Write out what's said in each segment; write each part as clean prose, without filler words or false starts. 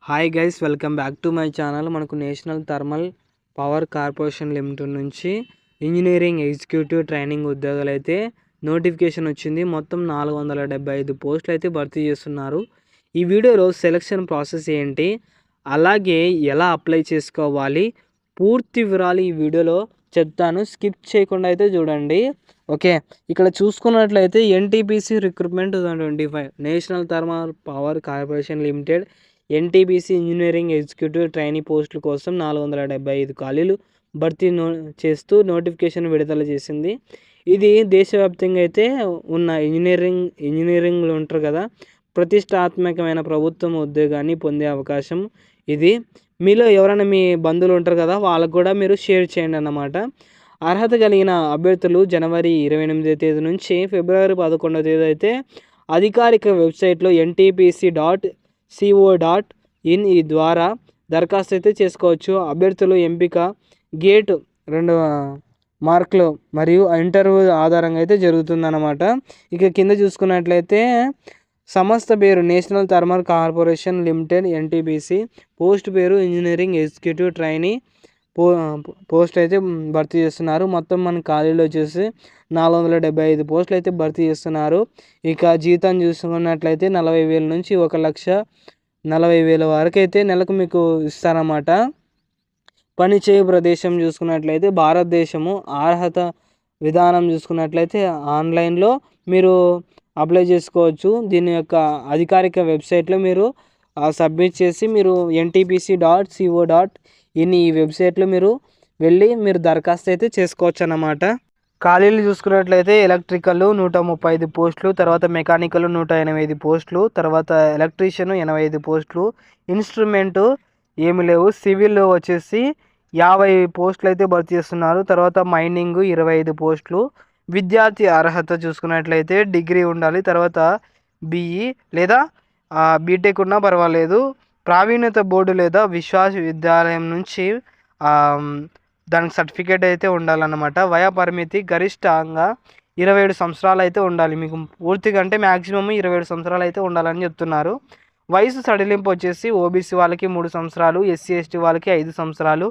Hi guys, welcome back to my channel. మనకు national thermal power corporation limited నుంచి engineering executive training ఉద్యోగాలు అయితే notification వచ్చింది. మొత్తం 475 పోస్టులు అయితే భర్తీ చేస్తున్నారు. ఈ వీడియోలో సెలక్షన్ ప్రాసెస్ ఏంటి, అలాగే ఎలా అప్లై చేసుకోవాలి, పూర్తి వివరాలు ఈ వీడియోలో చెప్తాను. స్కిప్ చేయకుండా అయితే చూడండి. ఓకే, ఇక్కడ చూసుకున్నట్లయితే NTPC recruitment 2025 national thermal power corporation limited NTPC engineering executive trainee పోస్టుల కోసం 475 ఖాళీలు భర్తీ చేస్తూ నోటిఫికేషన్ విడుదల చేసింది. ఇది దేశవ్యాప్తంగా అయితే ఉన్న ఇంజనీరింగ్లు ఉంటారు కదా, ప్రతిష్టాత్మకమైన ప్రభుత్వం ఉద్యోగాన్ని పొందే అవకాశం ఇది. మీలో ఎవరైనా మీ బంధువులు ఉంటారు కదా, వాళ్ళకు కూడా మీరు షేర్ చేయండి అన్నమాట. అర్హత కలిగిన అభ్యర్థులు జనవరి 28వ తేదీ నుంచి ఫిబ్రవరి 11వ తేదీ అయితే అధికారిక వెబ్సైట్లో ntpc.co.in ఈ ద్వారా దరఖాస్తు అయితే చేసుకోవచ్చు. అభ్యర్థులు ఎంపిక గేట్ 2 మార్కులు మరియు ఇంటర్వ్యూ ఆధారంగా అయితే జరుగుతుందన్నమాట. ఇక కింద చూసుకున్నట్లయితే సంస్థ పేరు national thermal corporation limited NTPC, post పేరు ఇంజనీరింగ్ ఎగ్జిక్యూటివ్ ట్రైనీ పోస్ట్ అయితే భర్తీ చేస్తున్నారు. మొత్తం మన ఖాళీలో వచ్చేసి 475 పోస్టులు అయితే భర్తీ చేస్తున్నారు. ఇక జీతం చూసుకున్నట్లయితే 40,000 నుంచి 1,40,000 వరకు అయితే నెలకు మీకు ఇస్తారన్నమాట. పనిచేయు ప్రదేశం చూసుకున్నట్లయితే భారతదేశము. అర్హత విధానం చూసుకున్నట్లయితే ఆన్లైన్లో మీరు అప్లై చేసుకోవచ్చు. దీని యొక్క అధికారిక వెబ్సైట్లో మీరు సబ్మిట్ చేసి మీరు ntpc.co.in ఈ వెబ్సైట్లో మీరు వెళ్ళి మీరు దరఖాస్తు అయితే చేసుకోవచ్చు అన్నమాట. ఖాళీలు చూసుకున్నట్లయితే ఎలక్ట్రికల్ 135 పోస్టులు, తర్వాత మెకానికల్ 185 పోస్టులు, తర్వాత ఎలక్ట్రీషియన్ 85 పోస్టులు, ఇన్స్ట్రుమెంటు ఏమి లేవు. సివిల్ వచ్చేసి 50 పోస్టులు అయితే భర్తీ చేస్తున్నారు. తర్వాత మైనింగ్ 25 పోస్టులు. విద్యార్థి అర్హత చూసుకున్నట్లయితే డిగ్రీ ఉండాలి, తర్వాత బీఈ లేదా బీటెక్ ఉన్నా పర్వాలేదు. ప్రావీణ్యత బోర్డు లేదా విశ్వవిద్యాలయం నుంచి దానికి సర్టిఫికేట్ అయితే ఉండాలన్నమాట. వయా పరిమితి గరిష్టంగా 27 సంవత్సరాలు అయితే ఉండాలి. మీకు పూర్తిగా అంటే మ్యాక్సిమం 27 సంవత్సరాలు అయితే ఉండాలని చెప్తున్నారు. వయసు సడలింపు వచ్చేసి ఓబీసీ వాళ్ళకి 3 సంవత్సరాలు, ఎస్సీ ఎస్టీ వాళ్ళకి 5 సంవత్సరాలు,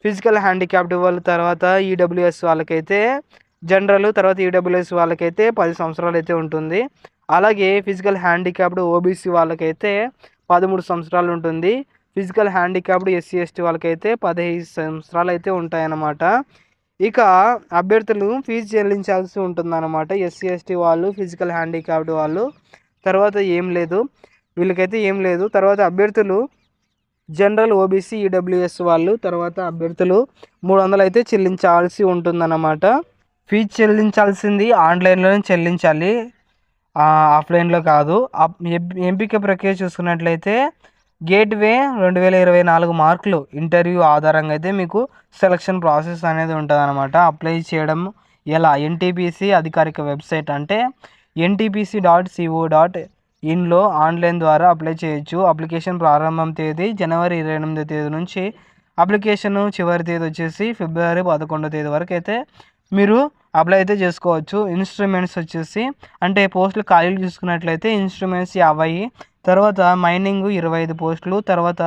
ఫిజికల్ హ్యాండిక్యాప్డ్ వాళ్ళు, తర్వాత ఈడబ్ల్యూఎస్ వాళ్ళకైతే జనరల్, తర్వాత ఈడబ్ల్యూఎస్ వాళ్ళకైతే 10 సంవత్సరాలు అయితే ఉంటుంది. అలాగే ఫిజికల్ హ్యాండిక్యాప్డ్ ఓబీసీ వాళ్ళకైతే 13 సంవత్సరాలు ఉంటుంది. ఫిజికల్ హ్యాండిక్యాప్డ్ ఎస్సీ ఎస్టీ వాళ్ళకైతే 15 సంవత్సరాలు అయితే ఉంటాయన్నమాట. ఇక అభ్యర్థులు ఫీజు చెల్లించాల్సి ఉంటుందన్నమాట. ఎస్సీ ఎస్టీ వాళ్ళు, ఫిజికల్ హ్యాండిక్యాప్డ్ వాళ్ళు, తర్వాత ఏం లేదు, వీళ్ళకైతే ఏం లేదు. తర్వాత అభ్యర్థులు జనరల్, ఓబీసీ, ఈడబ్ల్యూఎస్ వాళ్ళు, తర్వాత అభ్యర్థులు 300 అయితే చెల్లించాల్సి ఉంటుందన్నమాట. ఫీజు చెల్లించాల్సింది ఆన్లైన్లోనే చెల్లించాలి, ఆఫ్లైన్లో కాదు. ఎంపిక ప్రక్రియ చూసుకున్నట్లయితే గేట్వే 2024 మార్కులు ఇంటర్వ్యూ ఆధారంగా అయితే మీకు సెలక్షన్ ప్రాసెస్ అనేది ఉంటుంది అనమాట. అప్లై చేయడం ఎలా, ఎన్టీపీసీ అధికారిక వెబ్సైట్ అంటే ntpc.co.inలో ఆన్లైన్ ద్వారా అప్లై చేయొచ్చు. అప్లికేషన్ ప్రారంభం తేదీ జనవరి 28వ తేదీ నుంచి, అప్లికేషన్ చివరి తేదీ వచ్చేసి ఫిబ్రవరి 11వ తేదీ వరకు అయితే మీరు అప్లై అయితే చేసుకోవచ్చు. ఇన్స్ట్రుమెంట్స్ వచ్చేసి అంటే పోస్టులు ఖాళీలు చూసుకున్నట్లయితే ఇన్స్ట్రుమెంట్స్ 50, తర్వాత మైనింగ్ 25 పోస్టులు. తర్వాత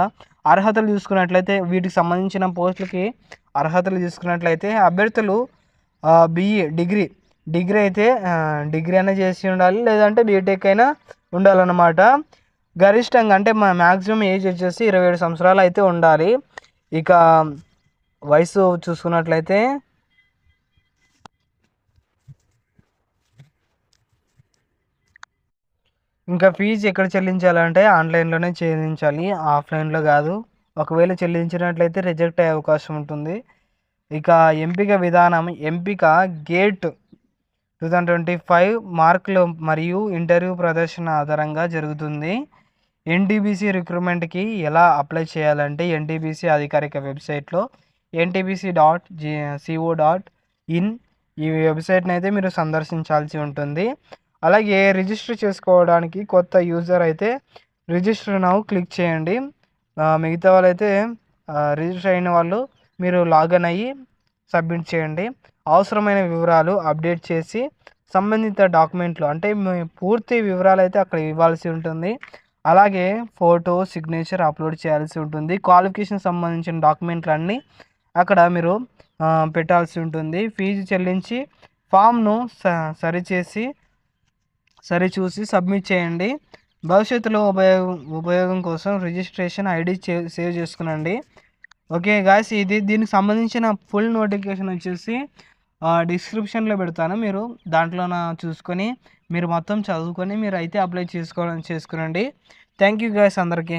అర్హతలు చూసుకున్నట్లయితే వీటికి సంబంధించిన పోస్టులకి అర్హతలు చూసుకున్నట్లయితే అభ్యర్థులు బీఈ డిగ్రీ అయితే డిగ్రీ అయినా చేసి ఉండాలి, లేదంటే బీటెక్ అయినా ఉండాలన్నమాట. గరిష్టంగా అంటే మ్యాక్సిమం ఏజ్ వచ్చేసి 27 సంవత్సరాలు అయితే ఉండాలి. ఇక వయసు చూసుకున్నట్లయితే ఇంకా ఫీజు ఎక్కడ చెల్లించాలంటే ఆన్లైన్లోనే చెల్లించాలి, ఆఫ్లైన్లో కాదు. ఒకవేళ చెల్లించినట్లయితే రిజెక్ట్ అయ్యే అవకాశం ఉంటుంది. ఇక ఎంపిక విధానం, ఎంపిక గేట్ 2025 మార్కులు మరియు ఇంటర్వ్యూ ప్రదర్శన ఆధారంగా జరుగుతుంది. ఎన్టీపీసీ రిక్రూట్మెంట్కి ఎలా అప్లై చేయాలంటే ఎన్టీపీసీ అధికారిక వెబ్సైట్లో ntpc.co.in ఈ వెబ్సైట్ని అయితే మీరు సందర్శించాల్సి ఉంటుంది. అలాగే రిజిస్టర్ చేసుకోవడానికి కొత్త యూజర్ అయితే రిజిస్టర్ నౌ క్లిక్ చేయండి. మిగతా వాళ్ళైతే రిజిస్టర్ అయిన వాళ్ళు మీరు లాగిన్ అయ్యి సబ్మిట్ చేయండి. అవసరమైన వివరాలు అప్డేట్ చేసి సంబంధిత డాక్యుమెంట్లు అంటే పూర్తి వివరాలు అయితే అక్కడ ఇవ్వాల్సి ఉంటుంది. అలాగే ఫోటో, సిగ్నేచర్ అప్లోడ్ చేయాల్సి ఉంటుంది. క్వాలిఫికేషన్ సంబంధించిన డాక్యుమెంట్లు అన్నీ అక్కడ మీరు పెట్టాల్సి ఉంటుంది. ఫీజు చెల్లించి ఫామ్‌ను సరిచూసి సబ్మిట్ చేయండి. భవిష్యత్తులో ఉపయోగం కోసం రిజిస్ట్రేషన్ ఐడి సేవ్ చేసుకునండి. ఓకే గాయ్స్, దీనికి సంబంధించిన ఫుల్ నోటిఫికేషన్ వచ్చేసి డిస్క్రిప్షన్లో పెడతాను. మీరు దాంట్లోన చూసుకొని మీరు మొత్తం చదువుకొని మీరు అయితే అప్లై చేసుకునండి. థ్యాంక్ యూ గాయ్స్ అందరికీ.